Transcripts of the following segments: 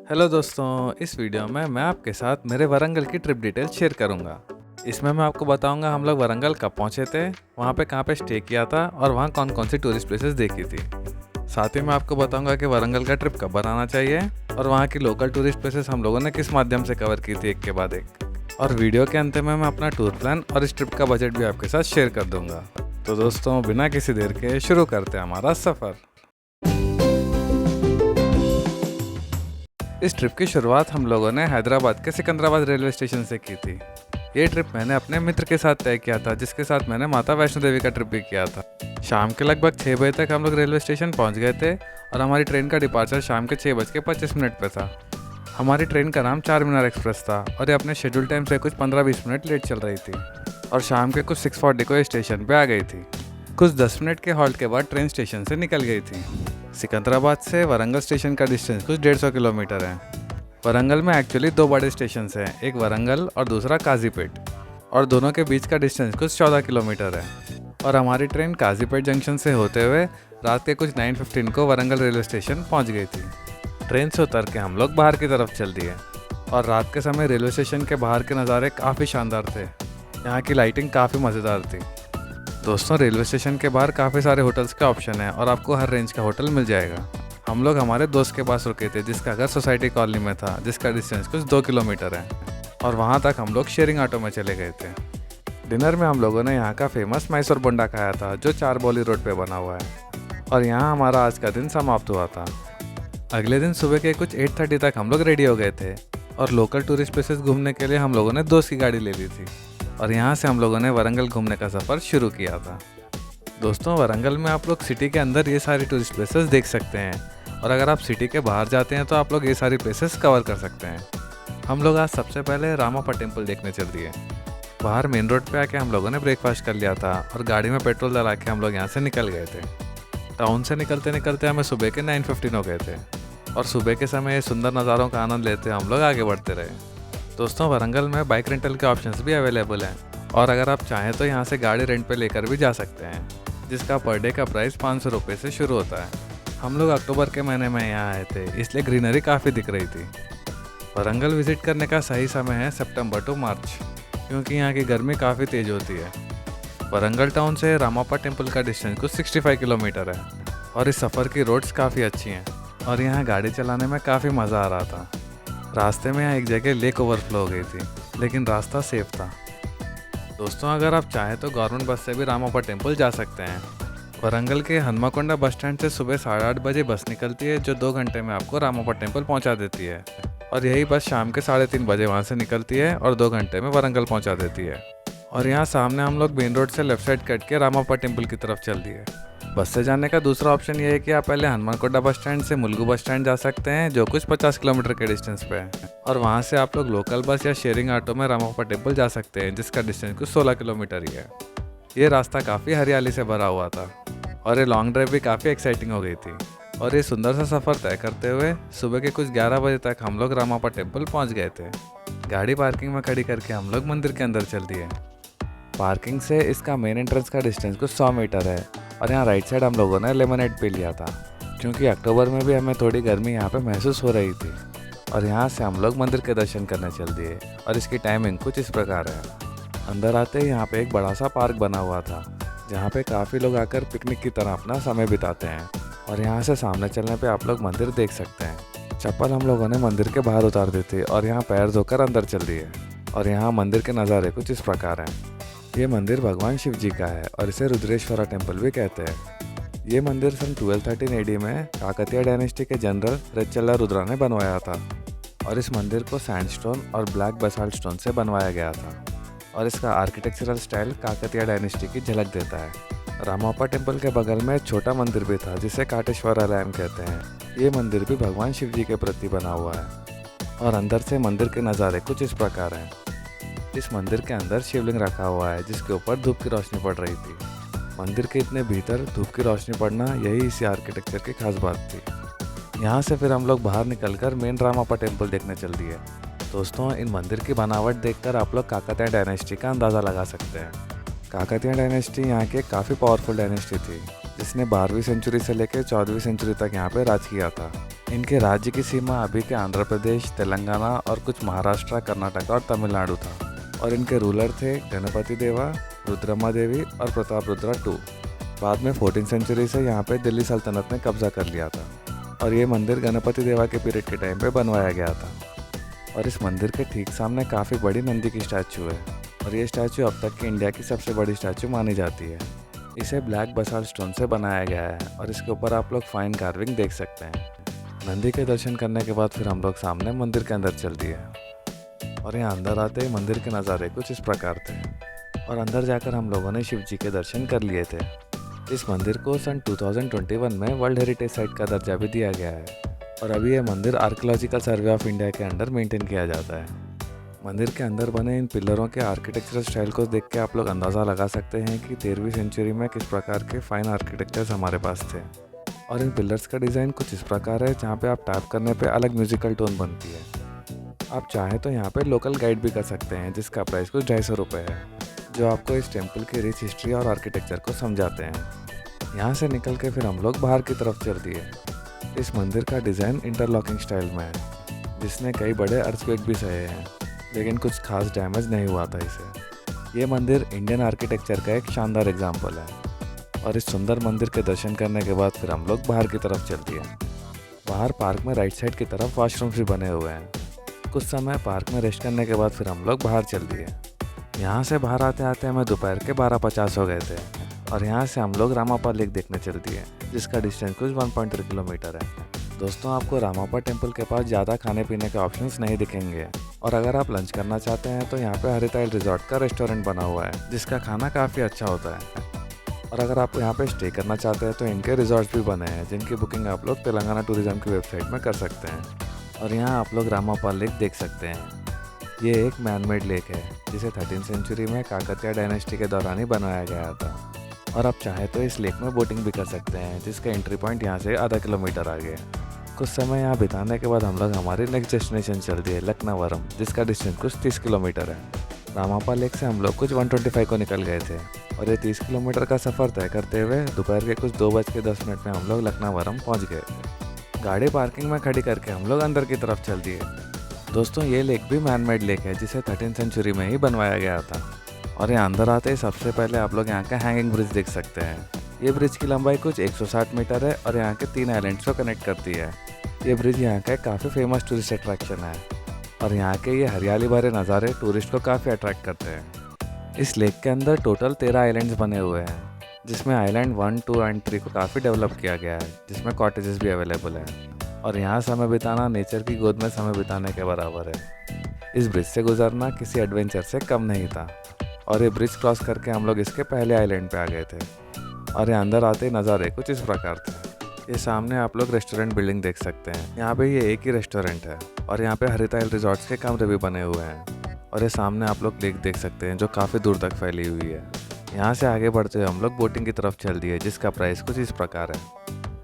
Hello दोस्तों, इस video में मैं आपके साथ मेरे वारंगल की ट्रिप डिटेल शेयर करूंगा। इसमें मैं आपको बताऊंगा हम लोग वारंगल कब पहुंचे थे, वहां पे कहां पे स्टे किया था और वहां कौन कौन सी टूरिस्ट प्लेसेस देखी थी। साथ ही मैं आपको बताऊंगा कि वारंगल का ट्रिप कब बनाना चाहिए और वहां की लोकल टूरिस्ट प्लेसेस हम लोगों ने किस माध्यम से कवर की थी एक के बाद एक। और वीडियो के अंत में मैं अपना टूर प्लान और इस ट्रिप का बजट भी आपके साथ शेयर कर दूंगा। तो दोस्तों, बिना किसी देर के शुरू करते हैं हमारा सफ़र। इस ट्रिप की शुरुआत हम लोगों ने हैदराबाद के सिकंदराबाद रेलवे स्टेशन से की थी। ये ट्रिप मैंने अपने मित्र के साथ तय किया था, जिसके साथ मैंने माता वैष्णो देवी का ट्रिप भी किया था। शाम के लगभग 6 बजे तक हम लोग रेलवे स्टेशन पहुंच गए थे और हमारी ट्रेन का डिपार्चर शाम के 6:25 पे था। हमारी ट्रेन का नाम चार मीनार एक्सप्रेस था और ये अपने शेड्यूल टाइम से कुछ 15-20 मिनट लेट चल रही थी और शाम के कुछ 6:40 को स्टेशन पर आ गई थी। कुछ 10 मिनट के हॉल्ट के बाद ट्रेन स्टेशन से निकल गई थी। सिकंदराबाद से वारंगल स्टेशन का डिस्टेंस कुछ 150 किलोमीटर है। वारंगल में एक्चुअली दो बड़े स्टेशन हैं, एक वारंगल और दूसरा काजीपेट, और दोनों के बीच का डिस्टेंस कुछ 14 किलोमीटर है। और हमारी ट्रेन काजीपेट जंक्शन से होते हुए रात के कुछ 9:15 को वारंगल रेलवे स्टेशन पहुंच गई थी। ट्रेन से उतर के हम लोग बाहर की तरफ चल दिए और रात के समय रेलवे स्टेशन के बाहर के नज़ारे काफ़ी शानदार थे। यहाँ की लाइटिंग काफ़ी मज़ेदार थी। दोस्तों, रेलवे स्टेशन के बाहर काफ़ी सारे होटल्स का ऑप्शन है और आपको हर रेंज का होटल मिल जाएगा। हम लोग हमारे दोस्त के पास रुके थे जिसका घर सोसाइटी कॉलोनी में था, जिसका डिस्टेंस कुछ 2 किलोमीटर है, और वहाँ तक हम लोग शेयरिंग ऑटो में चले गए थे। डिनर में हम लोगों ने यहाँ का फेमस मैसूर बोंडा खाया था, जो चारबौली रोड पे बना हुआ है, और यहाँ हमारा आज का दिन समाप्त हुआ था। अगले दिन सुबह के कुछ 8:30 तक हम लोग रेडी हो गए थे और लोकल टूरिस्ट प्लेसेस घूमने के लिए हम लोगों ने दोस्त की गाड़ी ले ली थी और यहाँ से हम लोगों ने वारंगल घूमने का सफ़र शुरू किया था। दोस्तों, वारंगल में आप लोग सिटी के अंदर ये सारी टूरिस्ट प्लेसेस देख सकते हैं, और अगर आप सिटी के बाहर जाते हैं तो आप लोग ये सारी प्लेसेस कवर कर सकते हैं। हम लोग आज सबसे पहले रामाप्पा टेम्पल देखने चल दिए। बाहर मेन रोड पे आके हम लोगों ने ब्रेकफास्ट कर लिया था और गाड़ी में पेट्रोल डला के हम लोग यहाँ से निकल गए थे। टाउन से निकलते निकलते हमें सुबह के 9:15 हो गए थे और सुबह के समय सुंदर नज़ारों का आनंद लेते हम लोग आगे बढ़ते रहे। दोस्तों, वारंगल में बाइक रेंटल के ऑप्शंस भी अवेलेबल हैं और अगर आप चाहें तो यहाँ से गाड़ी रेंट पे लेकर भी जा सकते हैं, जिसका पर डे का प्राइस 500 रुपये से शुरू होता है। हम लोग अक्टूबर के महीने में यहाँ आए थे, इसलिए ग्रीनरी काफ़ी दिख रही थी। वारंगल विज़िट करने का सही समय है सितंबर टू मार्च, क्योंकि यहाँ की गर्मी काफ़ी तेज़ होती है। वारंगल टाउन से रामाप्पा टेम्पल का डिस्टेंस कुछ 65 किलोमीटर है और इस सफ़र की रोड्स काफ़ी अच्छी हैं और यहाँ गाड़ी चलाने में काफ़ी मज़ा आ रहा था। रास्ते में यहाँ एक जगह लेक ओवरफ्लो हो गई थी, लेकिन रास्ता सेफ था। दोस्तों, अगर आप चाहें तो गवर्नमेंट बस से भी रामाप्पा टेम्पल जा सकते हैं। वारंगल के हनुमाकोंडा बस स्टैंड से सुबह 8:30 बजे बस निकलती है, जो 2 घंटे में आपको रामाप्पा टेम्पल पहुंचा देती है, और यही बस शाम के 3:30 बजे वहां से निकलती है और 2 घंटे में वारंगल पहुंचा देती है। और यहाँ सामने हम लोग मेन रोड से लेफ्ट साइड कट के रामाप्पा टेम्पल की तरफ चल दिए। बस से जाने का दूसरा ऑप्शन ये है कि आप पहले हनुमानकोंडा बस स्टैंड से मुलुगु बस स्टैंड जा सकते हैं, जो कुछ 50 किलोमीटर के डिस्टेंस पे है, और वहाँ से आप लोग लोकल बस या शेयरिंग ऑटो में रामाप्पा टेम्पल जा सकते हैं, जिसका डिस्टेंस कुछ 16 किलोमीटर ही है। ये रास्ता काफ़ी हरियाली से भरा हुआ था और ये लॉन्ग ड्राइव भी काफ़ी एक्साइटिंग हो गई थी, और ये सुंदर सा सफ़र तय करते हुए सुबह के कुछ 11 बजे तक हम लोग रामाप्पा टेम्पल पहुँच गए थे। गाड़ी पार्किंग में खड़ी करके हम लोग मंदिर के अंदर चल दिए। पार्किंग से इसका मेन एंट्रेंस का डिस्टेंस कुछ 100 मीटर है, और यहाँ राइट साइड हम लोगों ने लेमनेड पी लिया था, क्योंकि अक्टूबर में भी हमें थोड़ी गर्मी यहाँ पे महसूस हो रही थी। और यहाँ से हम लोग मंदिर के दर्शन करने चल दिए और इसकी टाइमिंग कुछ इस प्रकार है। अंदर आते ही यहाँ पे एक बड़ा सा पार्क बना हुआ था, जहाँ पे काफ़ी लोग आकर पिकनिक की तरह अपना समय बिताते हैं, और यहाँ से सामने चलने पे आप लोग मंदिर देख सकते हैं। चप्पल हम लोगों ने मंदिर के बाहर उतार दी थी और यहाँ पैर धोकर अंदर चल दिए, और यहाँ मंदिर के नज़ारे कुछ इस प्रकार हैं। ये मंदिर भगवान शिव जी का है और इसे रुद्रेश्वरा टेम्पल भी कहते हैं। ये मंदिर सन 1213 AD में काकतीय डायनेस्टी के जनरल रेच्चल्ला रुद्रा ने बनवाया था, और इस मंदिर को सैंडस्टोन और ब्लैक बसाल्ट स्टोन से बनवाया गया था, और इसका आर्किटेक्चरल स्टाइल काकतीय डायनेस्टी की झलक देता है। रामाप्पा टेम्पल के बगल में एक छोटा मंदिर भी था जिसे काटेश्वर आलयम कहते हैं। ये मंदिर भी भगवान शिव जी के प्रति बना हुआ है, और अंदर से मंदिर के नज़ारे कुछ इस प्रकार हैं। इस मंदिर के अंदर शिवलिंग रखा हुआ है, जिसके ऊपर धूप की रोशनी पड़ रही थी। मंदिर के इतने भीतर धूप की रोशनी पड़ना, यही इसी आर्किटेक्चर की खास बात थी। यहाँ से फिर हम लोग बाहर निकलकर मेन रामाप्पा टेम्पल देखने चल दिए। दोस्तों, इन मंदिर की बनावट देखकर आप लोग काकतीय डायनेस्टी का अंदाज़ा लगा सकते हैं। काकतीय डायनेस्टी यहाँ की काफ़ी पावरफुल डायनेस्टी थी, जिसने 12वीं सेंचुरी से लेकर 14वीं सेंचुरी तक यहाँ पे राज किया था। इनके राज्य की सीमा अभी के आंध्र प्रदेश, तेलंगाना और कुछ महाराष्ट्र, कर्नाटक और तमिलनाडु था। और इनके रूलर थे गणपति देवा, रुद्रमा देवी और प्रताप रुद्रा II। बाद में 14वीं सेंचुरी से यहाँ पे दिल्ली सल्तनत ने कब्जा कर लिया था और ये मंदिर गणपति देवा के पीरियड के टाइम पे बनवाया गया था। और इस मंदिर के ठीक सामने काफ़ी बड़ी नंदी की स्टैचू है और ये स्टैचू अब तक की इंडिया की सबसे बड़ी स्टैचू मानी जाती है। इसे ब्लैक बसाल्ट स्टोन से बनाया गया है और इसके ऊपर आप लोग फाइन कार्विंग देख सकते हैं। नंदी के दर्शन करने के बाद फिर हम लोग सामने मंदिर के अंदर चल दिए और यहाँ अंदर आते ही मंदिर के नज़ारे कुछ इस प्रकार थे और अंदर जाकर हम लोगों ने शिव जी के दर्शन कर लिए थे। इस मंदिर को सन 2021 में वर्ल्ड हेरिटेज साइट का दर्जा भी दिया गया है और अभी यह मंदिर आर्कियोलॉजिकल सर्वे ऑफ इंडिया के अंडर मेंटेन किया जाता है। मंदिर के अंदर बने इन पिलरों के आर्किटेक्चरल स्टाइल को देख के आप लोग अंदाज़ा लगा सकते हैं कि 13वीं सेंचुरी में किस प्रकार के फाइन आर्किटेक्चर्स हमारे पास थे। और इन पिलर्स का डिज़ाइन कुछ इस प्रकार है जहाँ पे आप टैप करने पे अलग म्यूजिकल टोन बनती है। आप चाहें तो यहाँ पे लोकल गाइड भी कर सकते हैं जिसका प्राइस कुछ 250 रुपये है, जो आपको इस टेम्पल की रिच हिस्ट्री और आर्किटेक्चर को समझाते हैं। यहाँ से निकल के फिर हम लोग बाहर की तरफ चल दिए। इस मंदिर का डिज़ाइन इंटरलॉकिंग स्टाइल में है, जिसने कई बड़े अर्थक्वेक भी सहे हैं, लेकिन कुछ खास डैमेज नहीं हुआ था इसे। ये मंदिर इंडियन आर्किटेक्चर का एक शानदार एग्जाम्पल है। और इस सुंदर मंदिर के दर्शन करने के बाद फिर हम लोग बाहर की तरफ चल दिए। बाहर पार्क में राइट साइड की तरफ वॉशरूम्स भी बने हुए हैं। कुछ समय पार्क में रेस्ट करने के बाद फिर हम लोग बाहर चल दिए। यहाँ से बाहर आते आते हमें दोपहर के 12:50 हो गए थे और यहाँ से हम लोग रामापा लेक देखने चल दिए, जिसका डिस्टेंस कुछ 1.3 किलोमीटर है। दोस्तों, आपको रामापा टेम्पल के पास ज़्यादा खाने पीने के ऑप्शंस नहीं दिखेंगे और अगर आप लंच करना चाहते हैं तो यहाँ पे हरिताइल रिजॉर्ट का रेस्टोरेंट बना हुआ है, जिसका खाना काफ़ी अच्छा होता है। और अगर आप यहाँ पे स्टे करना चाहते हैं तो इनके रिजॉर्ट्स भी बने हैं, जिनकी बुकिंग आप लोग तेलंगाना टूरिज्म की वेबसाइट में कर सकते हैं। और यहाँ आप लोग रामापा लेक देख सकते हैं। ये एक मैनमेड लेक है जिसे 13वीं सेंचुरी में काकतिया डायनेस्टी के दौरान ही बनाया गया था। और आप चाहे तो इस लेक में बोटिंग भी कर सकते हैं, जिसका एंट्री पॉइंट यहाँ से आधा किलोमीटर आगे है। कुछ समय यहाँ बिताने के बाद हम लोग हमारी नेक्स्ट डेस्टिनेशन चल दिए लखनवरम, जिसका डिस्टेंस कुछ 30 किलोमीटर है। रामापा लेक से हम लोग कुछ 125 को निकल गए थे और ये 30 किलोमीटर का सफ़र तय करते हुए दोपहर के कुछ 2:10 में हम लोग लखनवरम पहुँच गए। गाड़ी पार्किंग में खड़ी करके हम लोग अंदर की तरफ चल दिए। दोस्तों, ये लेक भी मैनमेड लेक है जिसे 13वीं सेंचुरी में ही बनवाया गया था। और यहाँ अंदर आते ही सबसे पहले आप लोग यहाँ का हैंगिंग ब्रिज देख सकते हैं। ये ब्रिज की लंबाई कुछ 160 मीटर है और यहाँ के 3 आइलैंड्स को कनेक्ट करती है। ये ब्रिज यहाँ का काफ़ी फेमस टूरिस्ट अट्रैक्शन है और यहाँ के ये हरियाली भरे नज़ारे टूरिस्ट को काफ़ी अट्रैक्ट करते हैं। इस लेक के अंदर टोटल 13 आइलैंड्स बने हुए हैं, जिसमें आइलैंड 1, 2 एंड 3 को काफ़ी डेवलप किया गया है, जिसमें कॉटेजेस भी अवेलेबल हैं। और यहाँ समय बिताना नेचर की गोद में समय बिताने के बराबर है। इस ब्रिज से गुजरना किसी एडवेंचर से कम नहीं था। और ये ब्रिज क्रॉस करके हम लोग इसके पहले आइलैंड पे आ गए थे और ये अंदर आते ही नज़ारे कुछ इस प्रकार थे। ये सामने आप लोग रेस्टोरेंट बिल्डिंग देख सकते हैं। यहाँ पे ये एक ही रेस्टोरेंट है और यहाँ पे हरिताइल रिजॉर्ट्स के कमरे भी बने हुए हैं। और ये सामने आप लोग लेक देख सकते हैं जो काफ़ी दूर तक फैली हुई है। यहाँ से आगे बढ़ते हुए हम लोग बोटिंग की तरफ चल दिए, जिसका प्राइस कुछ इस प्रकार है।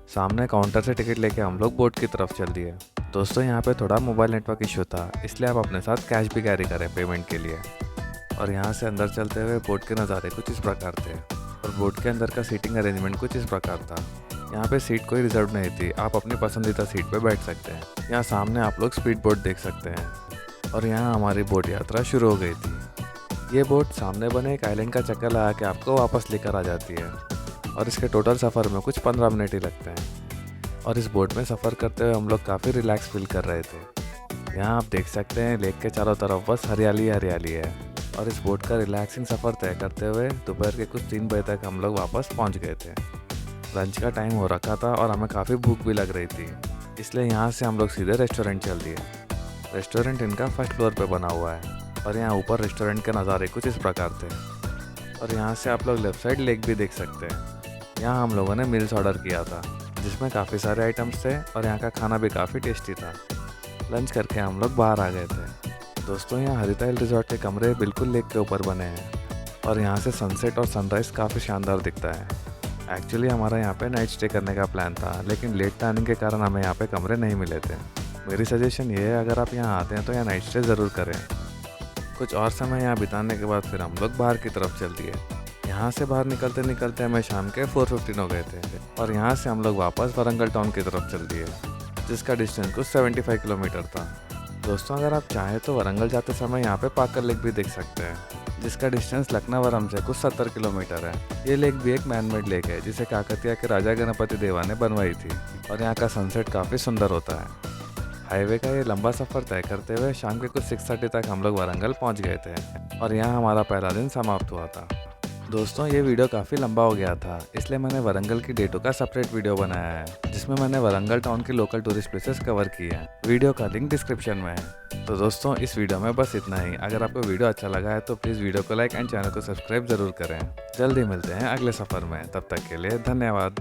सामने काउंटर से टिकट लेके हम लोग बोट की तरफ चल दिए। दोस्तों, यहाँ पे थोड़ा मोबाइल नेटवर्क इशू था, इसलिए आप अपने साथ कैश भी कैरी करें पेमेंट के लिए। और यहाँ से अंदर चलते हुए बोट के नज़ारे कुछ इस प्रकार थे और बोट के अंदर का सीटिंग अरेंजमेंट कुछ इस प्रकार था। यहाँ पे सीट कोई रिजर्व नहीं थी, आप अपनी पसंदीदा सीट पे बैठ सकते हैं। यहाँ सामने आप लोग स्पीड बोट देख सकते हैं और यहाँ हमारी बोट यात्रा शुरू हो गई थी। ये बोट सामने बने एक आइलैंड का चक्कर लगा के आपको वापस लेकर आ जाती है और इसके टोटल सफ़र में कुछ 15 मिनट ही लगते हैं। और इस बोट में सफ़र करते हुए हम लोग काफ़ी रिलैक्स फील कर रहे थे। यहाँ आप देख सकते हैं लेक के चारों तरफ बस हरियाली हरियाली है। और इस बोट का रिलैक्सिंग सफ़र तय करते हुए दोपहर के कुछ 3 बजे तक हम लोग वापस पहुँच गए थे। लंच का टाइम हो रखा था और हमें काफ़ी भूख भी लग रही थी, इसलिए यहाँ से हम लोग सीधे रेस्टोरेंट चल दिए। रेस्टोरेंट इनका फर्स्ट फ्लोर पे बना हुआ है और यहाँ ऊपर रेस्टोरेंट के नज़ारे कुछ इस प्रकार थे। और यहाँ से आप लोग लेफ्ट साइड लेक भी देख सकते हैं। यहाँ हम लोगों ने मील्स ऑर्डर किया था, जिसमें काफ़ी सारे आइटम्स थे और यहाँ का खाना भी काफ़ी टेस्टी था। लंच करके हम लोग बाहर आ गए थे। दोस्तों, यहाँ हरिताइल रिजॉर्ट के कमरे बिल्कुल लेक के ऊपर बने हैं और यहाँ से सनसेट और सनराइज़ काफ़ी शानदार दिखता है। एक्चुअली हमारा यहाँ पे नाइट स्टे करने का प्लान था, लेकिन लेट टाइमिंग के कारण हमें यहाँ पे कमरे नहीं मिले थे। मेरी सजेशन ये है, अगर आप यहाँ आते हैं तो यहाँ नाइट स्टे ज़रूर करें। कुछ और समय यहाँ बिताने के बाद फिर हम लोग बाहर की तरफ चल दिए। यहाँ से बाहर निकलते निकलते हमें शाम के 4:15 हो गए थे और यहाँ से हम लोग वापस वारंगल टाउन की तरफ चल दिए, जिसका डिस्टेंस कुछ 75 किलोमीटर था। दोस्तों अगर आप चाहें तो वारंगल जाते समय यहाँ पे पाकर लेक भी देख सकते हैं, जिसका डिस्टेंस लखनवरम से कुछ 70 किलोमीटर है। ये लेक भी एक मैनमेड लेक है जिसे काकतिया के राजा गणपति देवा ने बनवाई थी और यहाँ का सनसेट काफ़ी सुंदर होता है। हाईवे का ये लंबा सफ़र तय करते हुए शाम के कुछ 6:30 तक हम लोग वारंगल पहुँच गए थे और यहाँ हमारा पहला दिन समाप्त हुआ था। दोस्तों ये वीडियो काफ़ी लंबा हो गया था, इसलिए मैंने वारंगल की डेटों का सेपरेट वीडियो बनाया है जिसमें मैंने वारंगल टाउन के लोकल टूरिस्ट प्लेसेस कवर किए हैं। वीडियो का लिंक डिस्क्रिप्शन में है। तो दोस्तों इस वीडियो में बस इतना ही। अगर आपको वीडियो अच्छा लगा है तो प्लीज़ वीडियो को लाइक एंड चैनल को सब्सक्राइब जरूर करें। जल्दी मिलते हैं अगले सफ़र में, तब तक के लिए धन्यवाद।